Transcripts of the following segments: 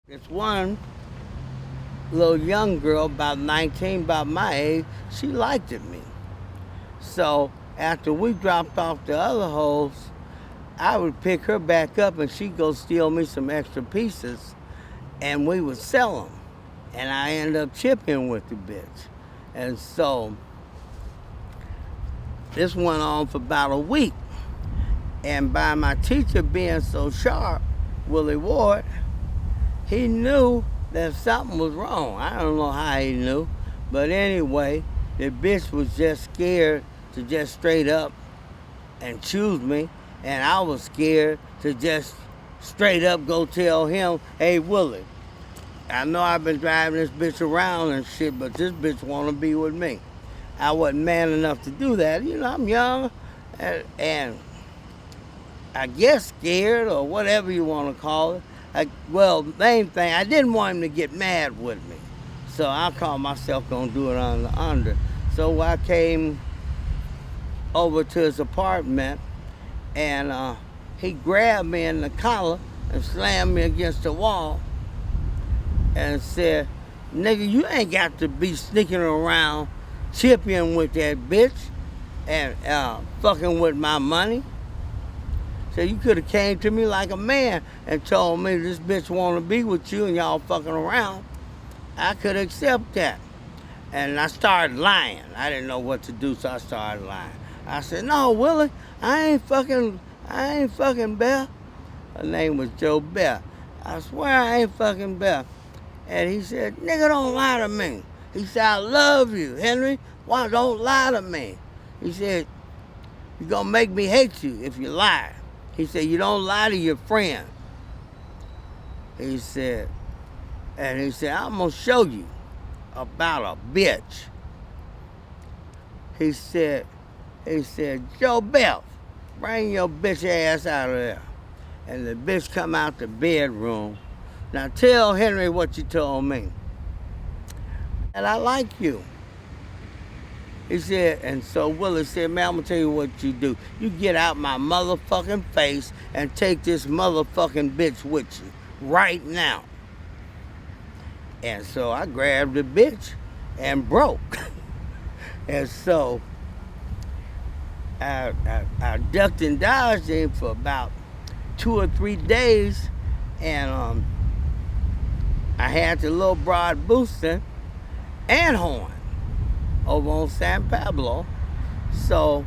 This one little young girl, about 19, about my age, she liked me. So after we dropped off the other hoes, I would pick her back up and she'd go steal me some extra pieces and we would sell them. And I ended up chipping with the bitch. And so this went on for about a week. And by my teacher being so sharp, Willie Ward, he knew that something was wrong. I don't know how he knew. But anyway, the bitch was just scared to just straight up and choose me. And I was scared to just straight up go tell him, hey, Willie, I know I've been driving this bitch around and shit, but this bitch want to be with me. I wasn't man enough to do that. You know, I'm young and I guess scared or whatever you want to call it. Main thing, I didn't want him to get mad with me. So I called myself gonna do it on the under. So I came over to his apartment and he grabbed me in the collar and slammed me against the wall and said, nigga, you ain't got to be sneaking around chipping with that bitch and fucking with my money. So you could have came to me like a man and told me this bitch want to be with you and y'all fucking around. I could accept that. And I started lying. I didn't know what to do, so I started lying. I said, no, Willie, I ain't fucking Beth. Her name was Joe Beth. I swear I ain't fucking Beth. And he said, nigga, don't lie to me. He said, I love you, Henry. Why don't lie to me? He said, you're gonna make me hate you if you lie. He said, you don't lie to your friend. He said, I'm gonna show you about a bitch. He said, Joe Bell, bring your bitch ass out of there. And the bitch come out the bedroom. Now tell Henry what you told me. And I like you. He said, and so Willie said, man, I'm gonna tell you what you do. You get out my motherfucking face and take this motherfucking bitch with you right now. And so I grabbed the bitch and broke. And so I ducked and dodged him for about 2 or 3 days, and I had the little broad boosting and horn over on San Pablo. So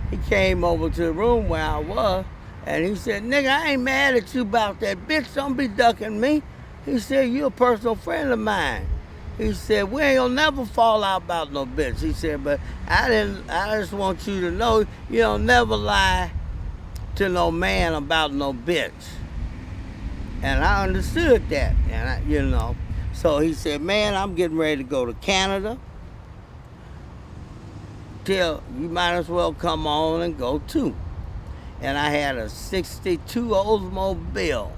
he came over to the room where I was, and he said, nigga, I ain't mad at you about that bitch. Don't be ducking me. He said, you a personal friend of mine. He said, we ain't gonna never fall out about no bitch. He said, but I just want you to know you don't never lie to no man about no bitch. And I understood that, and So he said, man, I'm getting ready to go to Canada. You might as well come on and go too. And I had a 62 Oldsmobile,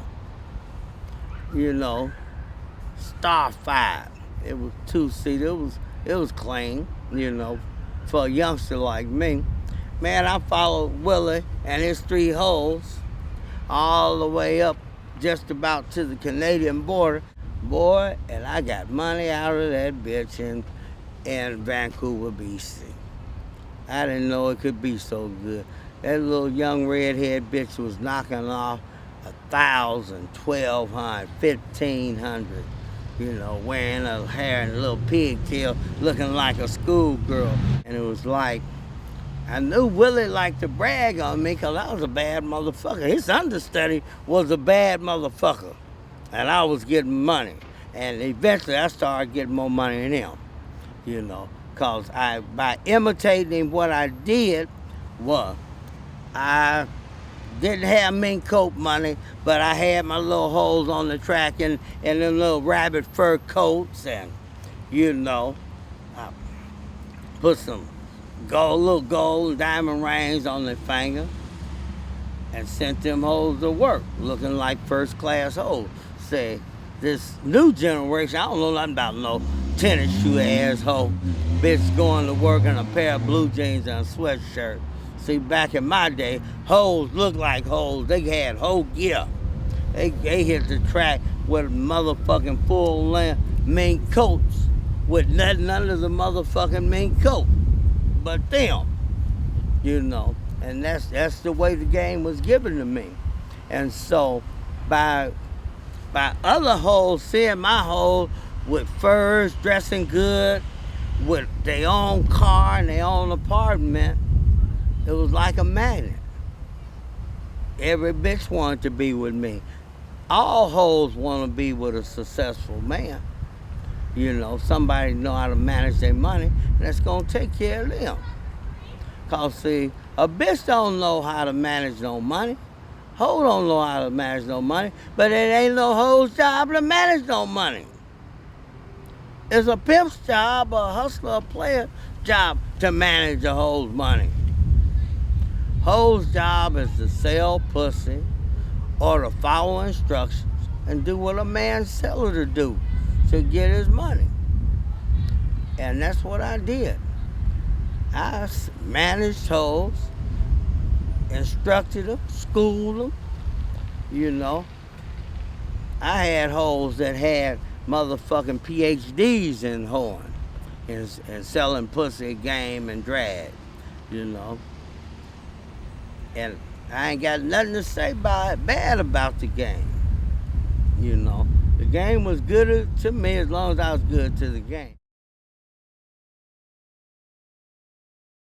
Starfire. It was 2-seater. It was clean, for a youngster like me. Man, I followed Willie and his 3 hoes all the way up just about to the Canadian border. Boy, and I got money out of that bitch in Vancouver, BC. I didn't know it could be so good. That little young redhead bitch was knocking off 1,000, 1,200, 1,500, wearing her hair in a little pigtail, looking like a schoolgirl. And it was like, I knew Willie liked to brag on me because I was a bad motherfucker. His understudy was a bad motherfucker. And I was getting money. And eventually I started getting more money than him, because by imitating what I did was, I didn't have mink coat money, but I had my little holes on the track and them little rabbit fur coats, and I put some little gold and diamond rings on their finger and sent them hoes to work, looking like first class hoes. Say, this new generation, I don't know nothing about no tennis shoe asshole bitch going to work in a pair of blue jeans and a sweatshirt. See, back in my day, hoes looked like hoes. They had whole gear. They hit the track with motherfucking full length mink coats with nothing under the motherfucking mink coat but them, you know. And that's the way the game was given to me. And so by other hoes seeing my hoes with furs, dressing good, with their own car and their own apartment, it was like a magnet. Every bitch wanted to be with me. All hoes want to be with a successful man. You know, somebody know how to manage their money that's going to take care of them. Because, see, a bitch don't know how to manage no money. Hoe don't know how to manage no money. But it ain't no hoe's job to manage no money. It's a pimp's job, a hustler, a player job to manage a hoe's money. Hoe's job is to sell pussy or to follow instructions and do what a man tell her to do to get his money. And that's what I did. I managed hoes, instructed them, schooled them, you know. I had hoes that had motherfucking PhDs in hoeing and selling pussy, game, and drag, you know. And I ain't got nothing to say bad about the game, you know. The game was good to me as long as I was good to the game.